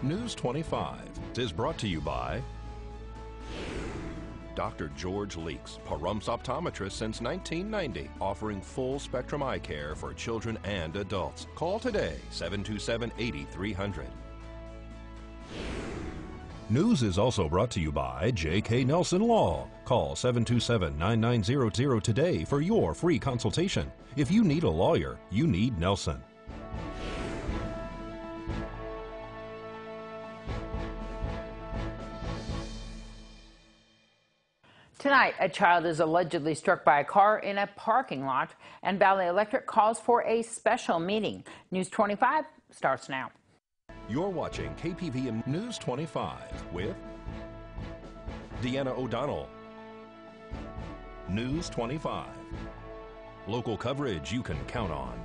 News 25 is brought to you by Dr. George Leeks, Pahrumps optometrist since 1990, offering full spectrum eye care for children and adults. Call today, 727-8300. News is also brought to you by J.K. Nelson Law. Call 727-9900 today for your free consultation. If you need a lawyer, you need Nelson. Tonight, a child is allegedly struck by a car in a parking lot, and Valley Electric calls for a special meeting. News 25 starts now. You're watching KPVM News 25 with Deanna O'Donnell. News 25. Local coverage you can count on.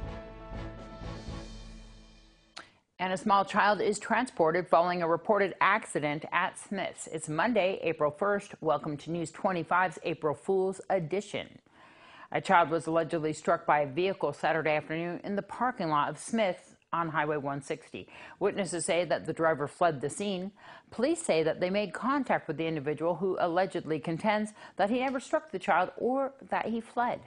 And a small child is transported following a reported accident at Smith's. It's Monday, April 1st. Welcome to News 25's April Fool's Edition. A child was allegedly struck by a vehicle Saturday afternoon in the parking lot of Smith's on Highway 160. Witnesses say that the driver fled the scene. Police say that they made contact with the individual, who allegedly contends that he never struck the child or that he fled.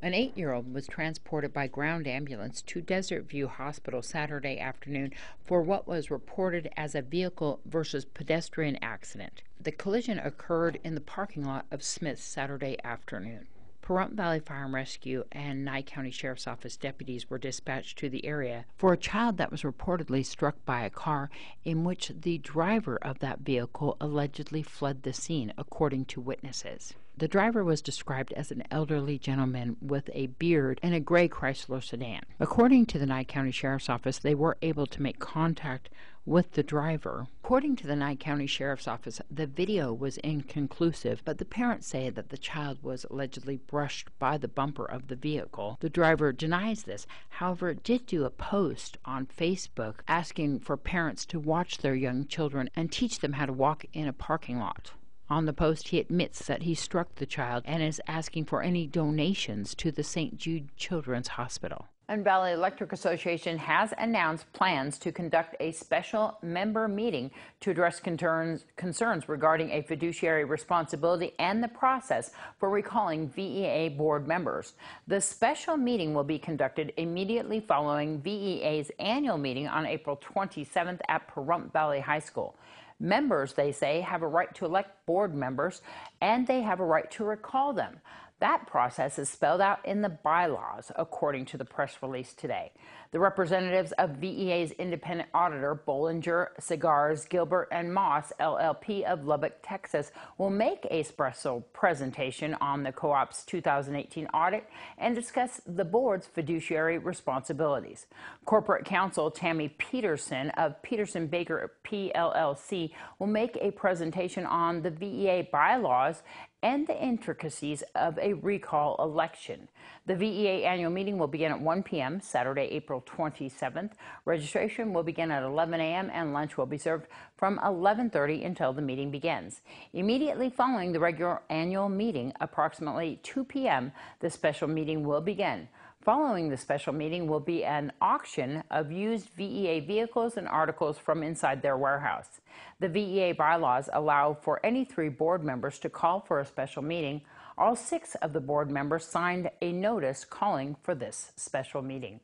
An 8-year-old was transported by ground ambulance to Desert View Hospital Saturday afternoon for what was reported as a vehicle versus pedestrian accident. The collision occurred in the parking lot of Smith's Saturday afternoon. Pahrump Valley Fire and Rescue and Nye County Sheriff's Office deputies were dispatched to the area for a child that was reportedly struck by a car in which the driver of that vehicle allegedly fled the scene, according to witnesses. The driver was described as an elderly gentleman with a beard and a gray Chrysler sedan. According to the Nye County Sheriff's Office, they were able to make contact with the driver. According to the Nye County Sheriff's Office, the video was inconclusive, but the parents say that the child was allegedly brushed by the bumper of the vehicle. The driver denies this, however, did do a post on Facebook asking for parents to watch their young children and teach them how to walk in a parking lot. On the post, he admits that he struck the child and is asking for any donations to the St. Jude Children's Hospital. And Valley Electric Association has announced plans to conduct a special member meeting to address concerns regarding a fiduciary responsibility and the process for recalling VEA board members. The special meeting will be conducted immediately following VEA's annual meeting on April 27th at Pahrump Valley High School. Members, they say, have a right to elect board members, and they have a right to recall them. That process is spelled out in the bylaws, according to the press release today. The representatives of VEA's independent auditor, Bollinger, Cigars, Gilbert, and Moss, LLP of Lubbock, Texas, will make a special presentation on the co-op's 2018 audit and discuss the board's fiduciary responsibilities. Corporate counsel Tammy Peterson of Peterson Baker PLLC will make a presentation on the VEA bylaws and the intricacies of a recall election. The VEA annual meeting will begin at 1 p.m. Saturday, April 27th. Registration will begin at 11 a.m. and lunch will be served from 11:30 until the meeting begins. Immediately following the regular annual meeting, approximately 2 p.m., the special meeting will begin. Following the special meeting will be an auction of used VEA vehicles and articles from inside their warehouse. The VEA bylaws allow for any 3 board members to call for a special meeting. All 6 of the board members signed a notice calling for this special meeting.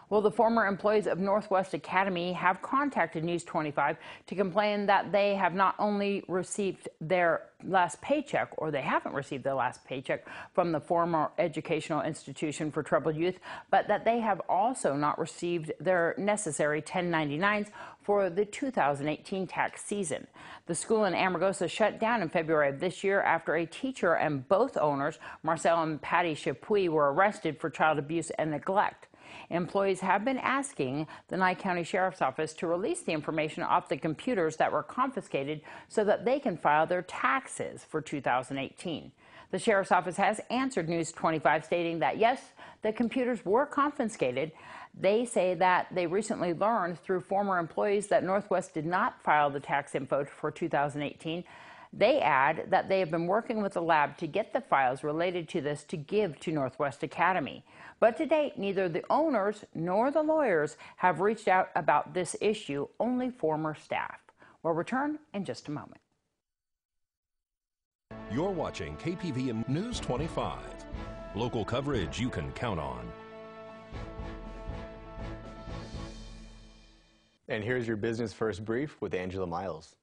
Well, the former employees of Northwest Academy have contacted News 25 to complain that they have not only received their last paycheck, or they haven't received their last paycheck from the former educational institution for troubled youth, but that they have also not received their necessary 1099s for the 2018 tax season. The school in Amargosa shut down in February of this year after a teacher and both owners, Marcel and Patty Chapuis, were arrested for child abuse and neglect. Employees have been asking the Nye County Sheriff's Office to release the information off the computers that were confiscated so that they can file their taxes for 2018. The Sheriff's Office has answered News 25, stating that yes, the computers were confiscated. They say that they recently learned through former employees that Northwest did not file the tax info for 2018. They add that they have been working with the lab to get the files related to this to give to Northwest Academy. But to date, neither the owners nor the lawyers have reached out about this issue, only former staff. We'll return in just a moment. You're watching KPVM News 25. Local coverage you can count on. And here's your Business First Brief with Angela Miles.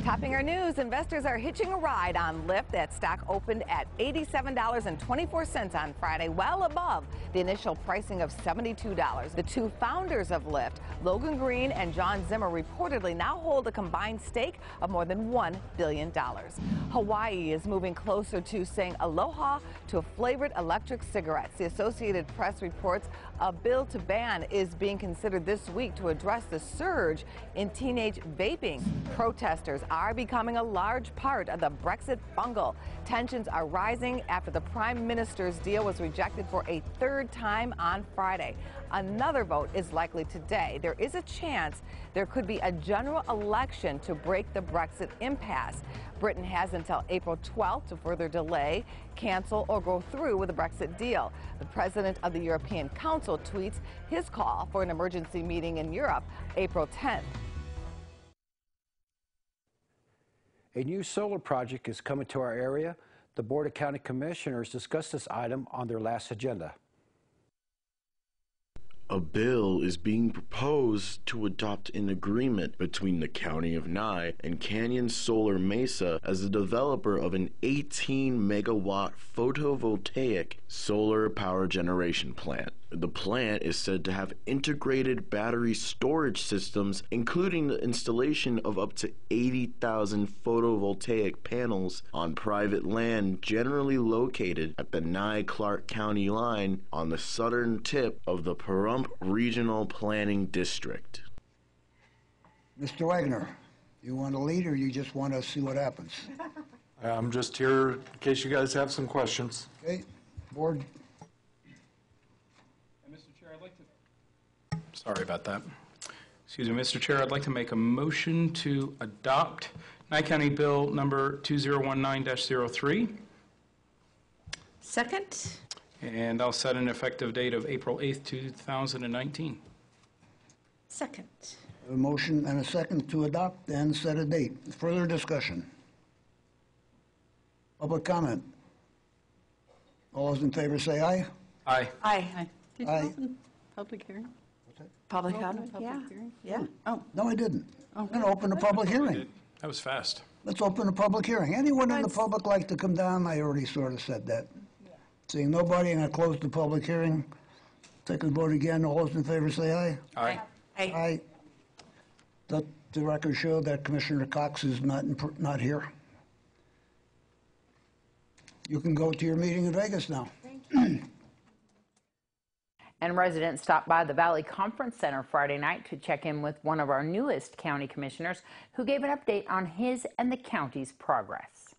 Topping our news, investors are hitching a ride on Lyft. That stock opened at $87.24 on Friday, well above the initial pricing of $72. The two founders of Lyft, Logan Green and John Zimmer, reportedly now hold a combined stake of more than $1 billion. Hawaii is moving closer to saying aloha to a flavored electric cigarettes. The Associated Press reports a bill to ban is being considered this week to address the surge in teenage vaping. Protesters are becoming a large part of the Brexit bungle. Tensions are rising after the Prime Minister's deal was rejected for a third time on Friday. Another vote is likely today. There is a chance there could be a general election to break the Brexit impasse. Britain has until April 12th to further delay, cancel, or go through with the Brexit deal. The president of the European Council tweets his call for an emergency meeting in Europe April 10th. A new solar project is coming to our area. The Board of County Commissioners discussed this item on their last agenda. A bill is being proposed to adopt an agreement between the County of Nye and Canyon Solar Mesa as the developer of an 18-megawatt photovoltaic solar power generation plant. The plant is said to have integrated battery storage systems, including the installation of up to 80,000 photovoltaic panels on private land generally located at the Nye-Clark County line on the southern tip of the Pahrump Regional Planning District. Mr. Wagner, you want to lead or you just want to see what happens? I'm just here in case you guys have some questions. Okay, board. Sorry about that. Excuse me, Mr. Chair, I'd like to make a motion to adopt Nye County Bill number 2019-03. Second. And I'll set an effective date of April 8th, 2019. Second. A motion and a second to adopt and set a date. Further discussion. Public comment. All those in favor say aye. Aye. Aye. Did you Aye. open public hearing? Public comment? Yeah. Hearing? Yeah. Oh. No, I didn't. Oh, I'm going to open the public hearing. That was fast. Let's open the public hearing. Anyone in the public like to come down? I already sort of said that. Seeing nobody, I'm going to close the public hearing. Take a vote again. All those in favor say aye. Aye. Aye. Aye. Let the record show that Commissioner Cox is not here. You can go to your meeting in Vegas now. And residents stopped by the Valley Conference Center Friday night to check in with one of our newest county commissioners who gave an update on his and the county's progress.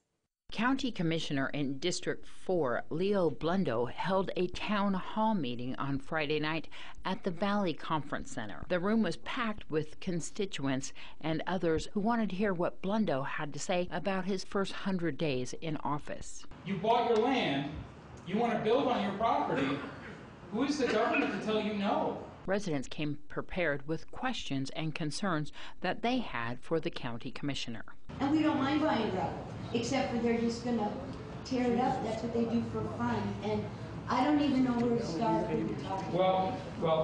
County Commissioner in District 4, Leo Blundo, held a town hall meeting on Friday night at the Valley Conference Center. The room was packed with constituents and others who wanted to hear what Blundo had to say about his first 100 days in office. You bought your land, you want to build on your property. Who is the government to tell you no? Residents came prepared with questions and concerns that they had for the county commissioner. And we don't mind buying gravel, except for they're just going to tear it up. That's what they do for fun. And I don't even know where to start when we talk. Well,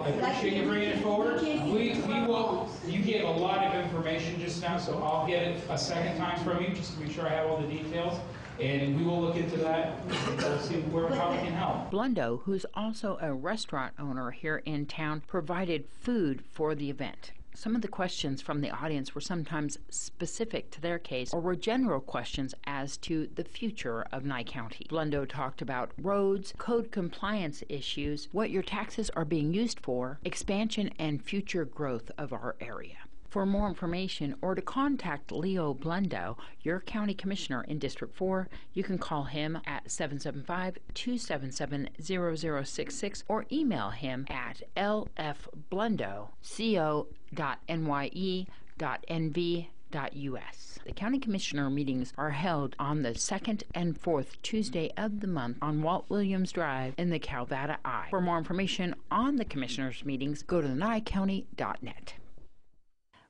I appreciate you bringing it forward. We will. You gave a lot of information just now, so I'll get it a second time from you just to make sure I have all the details. And we will look into that and we'll see how we can help. Blundo, who's also a restaurant owner here in town, provided food for the event. Some of the questions from the audience were sometimes specific to their case or were general questions as to the future of Nye County. Blundo talked about roads, code compliance issues, what your taxes are being used for, expansion and future growth of our area. For more information or to contact Leo Blundo, your county commissioner in District 4, you can call him at 775-277-0066 or email him at lfblundo.co.nye www.nv.us. The county commissioner meetings are held on the second and fourth Tuesday of the month on Walt Williams Drive in the Calvada Eye. For more information on the commissioners' meetings, go to nyecounty.net.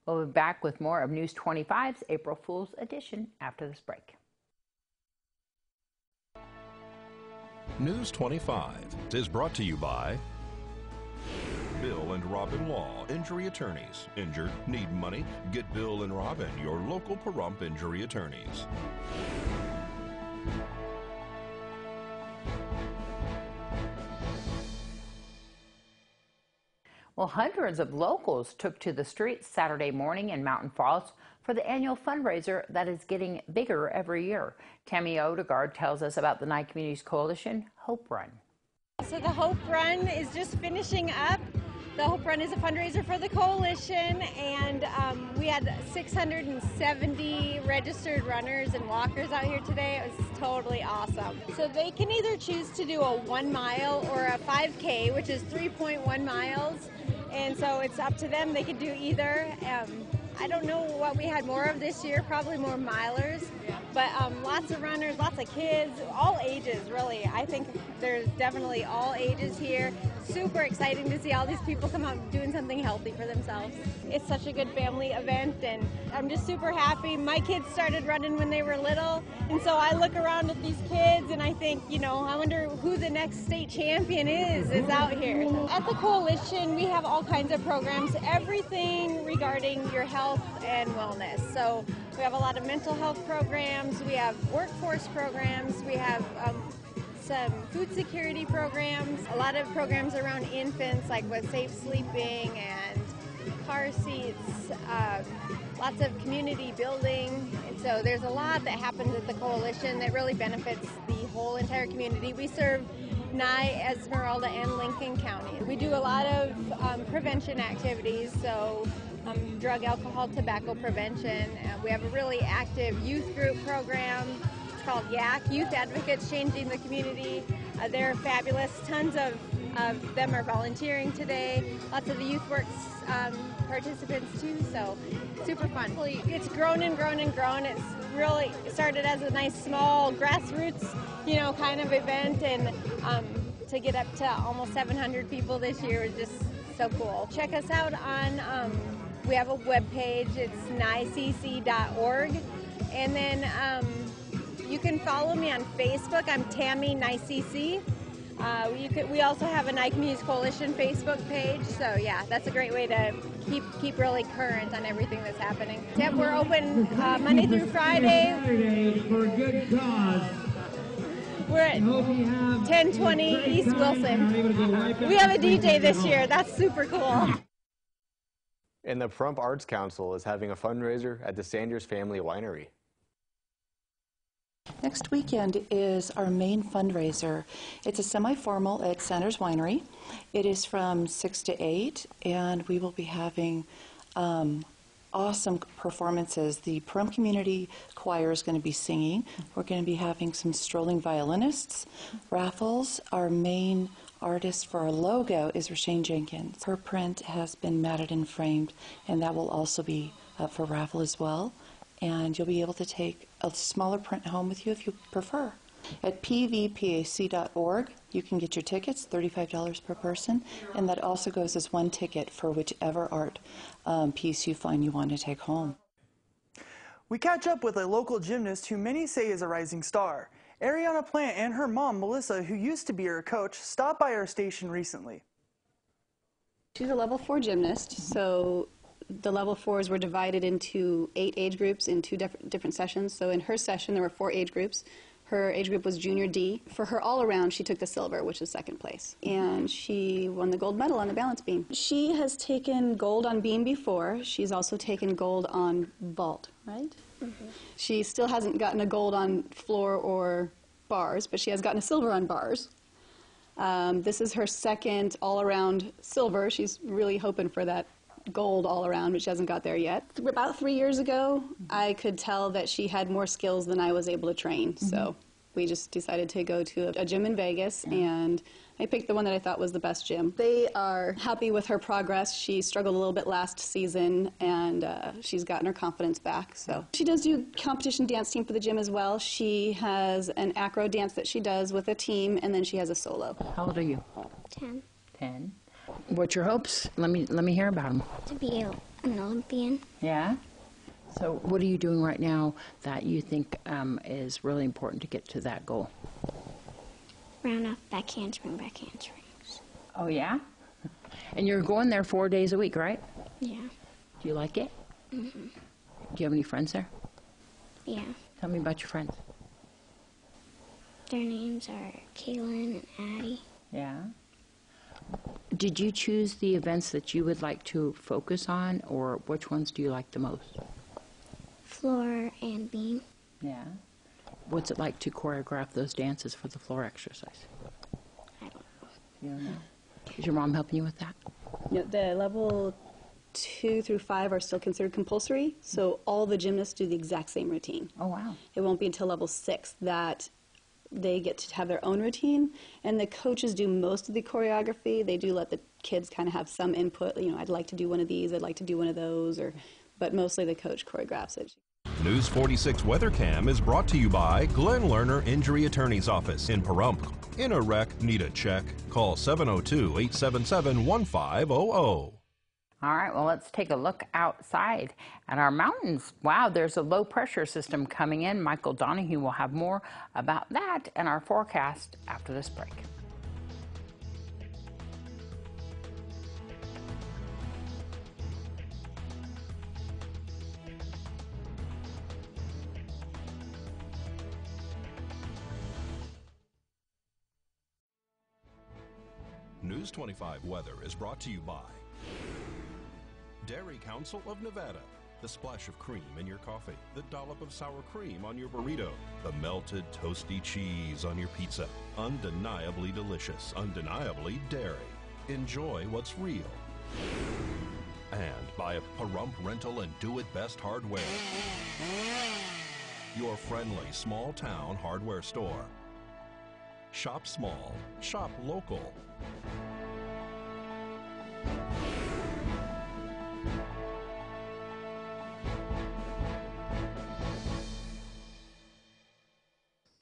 We'll be back with more of News 25's April Fool's Edition after this break. News 25 is brought to you by Bill and Robin Law, injury attorneys. Injured, need money? Get Bill and Robin, your local Pahrump injury attorneys. Well, hundreds of locals took to the streets Saturday morning in Mountain Falls for the annual fundraiser that is getting bigger every year. Tammy Odegaard tells us about the Nye Communities Coalition Hope Run. So the Hope Run is just finishing up. The Hope Run is a fundraiser for the coalition, and we had 670 registered runners and walkers out here today. It was totally awesome. So they can either choose to do a 1 mile or a 5K, which is 3.1 miles. And so it's up to them. They could do either. I don't know what we had more of this year, probably more milers, but lots of runners, lots of kids, all ages really. I think there's definitely all ages here. Super exciting to see all these people come out doing something healthy for themselves. It's such a good family event, and I'm just super happy. My kids started running when they were little, and so I look around at these kids and I think, you know, I wonder who the next state champion is out here. At the coalition, we have all kinds of programs, everything regarding your health and wellness. So we have a lot of mental health programs, we have workforce programs, we have some food security programs, a lot of programs around infants, like with safe sleeping and car seats, lots of community building. And so there's a lot that happens at the coalition that really benefits the whole entire community. We serve Nye, Esmeralda, and Lincoln County. We do a lot of prevention activities, so drug, alcohol, tobacco prevention. We have a really active youth group program. It's called YAC, Youth Advocates Changing the Community. They're fabulous. Tons of them are volunteering today. Lots of the Youth Works participants too, so super fun. It's grown and grown and grown. It's really started as a nice small grassroots, you know, kind of event, and to get up to almost 700 people this year is just so cool. Check us out on, we have a webpage, it's nycc.org, and then you can follow me on Facebook. I'm Tammy NyeCC. We also have a Nye Communities Coalition Facebook page, so yeah, that's a great way to keep really current on everything that's happening. Yep, we're open Monday through Friday. For a good cause. We're at 1020 East Wilson. We have a DJ this year. That's super cool. And the Pahrump Arts Council is having a fundraiser at the Sanders Family Winery. Next weekend is our main fundraiser. It's a semi-formal at Sanders Winery. It is from 6 to 8, and we will be having awesome performances. The Pahrump Community Choir is going to be singing. We're going to be having some strolling violinists, raffles. Our main artist for our logo is Rashane Jenkins. Her print has been matted and framed, and that will also be up for raffle as well. And you'll be able to take a smaller print home with you if you prefer. At pvpac.org, you can get your tickets, $35 per person, and that also goes as one ticket for whichever art piece you find you want to take home. We catch up with a local gymnast who many say is a rising star. Ariana Plant and her mom, Melissa, who used to be her coach, stopped by our station recently. She's a level 4 gymnast, so the level 4s were divided into 8 age groups in 2 different sessions. So in her session, there were 4 age groups. Her age group was Junior D. For her all-around, she took the silver, which is 2nd place. And she won the gold medal on the balance beam. She has taken gold on beam before. She's also taken gold on vault, right? Mm-hmm. She still hasn't gotten a gold on floor or bars, but she has gotten a silver on bars. This is her 2nd all-around silver. She's really hoping for that gold all around, but she hasn't got there yet. About 3 years ago, I could tell that she had more skills than I was able to train. So We just decided to go to a gym in Vegas, and I picked the one that I thought was the best gym. They are happy with her progress. She struggled a little bit last season, and she's gotten her confidence back. So she does do competition dance team for the gym as well. She has an acro dance that she does with a team, and then she has a solo. How old are you? 10. 10. What's your hopes? Let me hear about them. To be an Olympian. Yeah? So what are you doing right now that you think is really important to get to that goal? Round off back handspring, back handsprings. Oh, yeah? And you're going there 4 days a week, right? Yeah. Do you like it? Mm-hmm. Do you have any friends there? Yeah. Tell me about your friends. Their names are Kaylin and Addie. Yeah. Did you choose the events that you would like to focus on, or which ones do you like the most? Floor and beam. Yeah. What's it like to choreograph those dances for the floor exercise? I don't know. You don't know? Is your mom helping you with that? No, the level 2 through 5 are still considered compulsory, so all the gymnasts do the exact same routine. Oh, wow. It won't be until level 6 that they get to have their own routine, and the coaches do most of the choreography. They do let the kids kind of have some input. You know, I'd like to do one of these, I'd like to do one of those, but mostly the coach choreographs it. News 46 Weather Cam is brought to you by Glenn Lerner Injury Attorney's Office in Pahrump. In a wreck, need a check? Call 702-877-1500. All right, well, let's take a look outside at our mountains. Wow, there's a low pressure system coming in. Michael Donahue will have more about that and our forecast after this break. News 25 weather is brought to you by Dairy Council of Nevada. The splash of cream in your coffee, the dollop of sour cream on your burrito, the melted toasty cheese on your pizza. Undeniably delicious, undeniably dairy. Enjoy what's real. And by a Pahrump Rental and Do It Best Hardware. Your friendly small town hardware store. Shop small, shop local.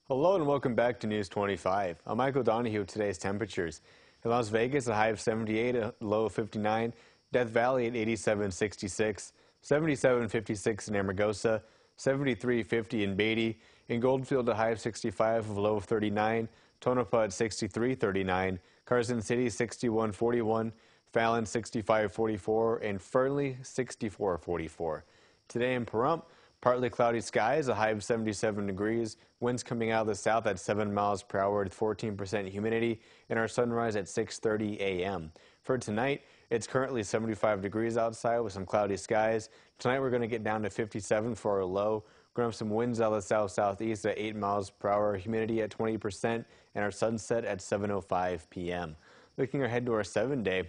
Hello and welcome back to News 25. I'm Michael Donahue with today's temperatures. In Las Vegas, a high of 78, a low of 59. Death Valley at 87.66. 77.56 in Amargosa. 73.50 in Beatty. In Goldfield, a high of 65, a low of 39. Tonopah at 63.39. Carson City 61.41. Fallon 65.44. And Fernley 64.44. Today in Pahrump, partly cloudy skies, a high of 77 degrees. Winds coming out of the south at 7 miles per hour with 14% humidity. And our sunrise at 6:30 a.m. For tonight, it's currently 75 degrees outside with some cloudy skies. Tonight we're going to get down to 57 for our low. We're going to have some winds out of the south-southeast at 8 miles per hour, humidity at 20%, and our sunset at 7:05 p.m. Looking ahead to our 7-day,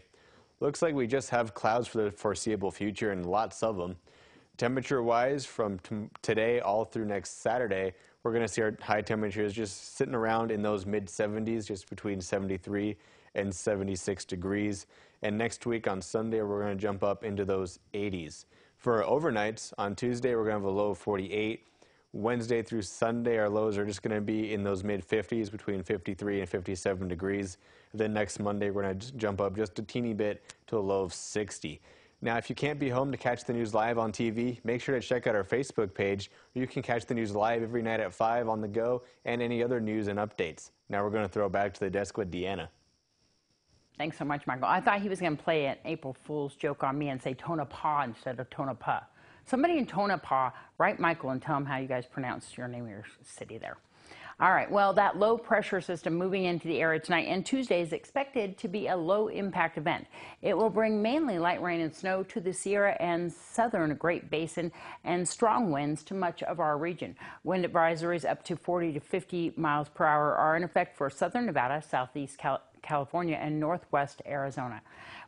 looks like we just have clouds for the foreseeable future and lots of them. Temperature-wise, from today all through next Saturday, we're going to see our high temperatures just sitting around in those mid-70s, just between 73 and 76 degrees. And next week on Sunday, we're going to jump up into those 80s. For our overnights, on Tuesday, we're going to have a low of 48. Wednesday through Sunday, our lows are just going to be in those mid-50s, between 53 and 57 degrees. Then next Monday, we're going to jump up just a teeny bit to a low of 60. Now, if you can't be home to catch the news live on TV, make sure to check out our Facebook page, where you can catch the news live every night at 5 on the go and any other news and updates. Now we're going to throw it back to the desk with Deanna. Thanks so much, Michael. I thought he was going to play an April Fool's joke on me and say Tonopah instead of Tonopah. Somebody in Tonopah, write Michael and tell him how you guys pronounce your name of your city there. All right, well, that low pressure system moving into the area tonight and Tuesday is expected to be a low impact event. It will bring mainly light rain and snow to the Sierra and southern Great Basin and strong winds to much of our region. Wind advisories up to 40 to 50 miles per hour are in effect for southern Nevada, southeast California, and Northwest Arizona.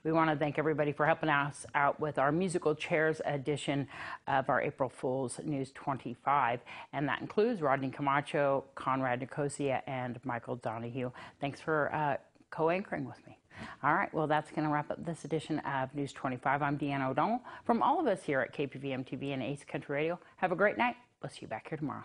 We want to thank everybody for helping us out with our musical chairs edition of our April Fool's News 25. And that includes Rodney Camacho, Conrad Nicosia, and Michael Donahue. Thanks for co-anchoring with me. All right, well, that's going to wrap up this edition of News 25. I'm Deanna O'Donnell. From all of us here at KPVM TV and Ace Country Radio, have a great night. We'll see you back here tomorrow.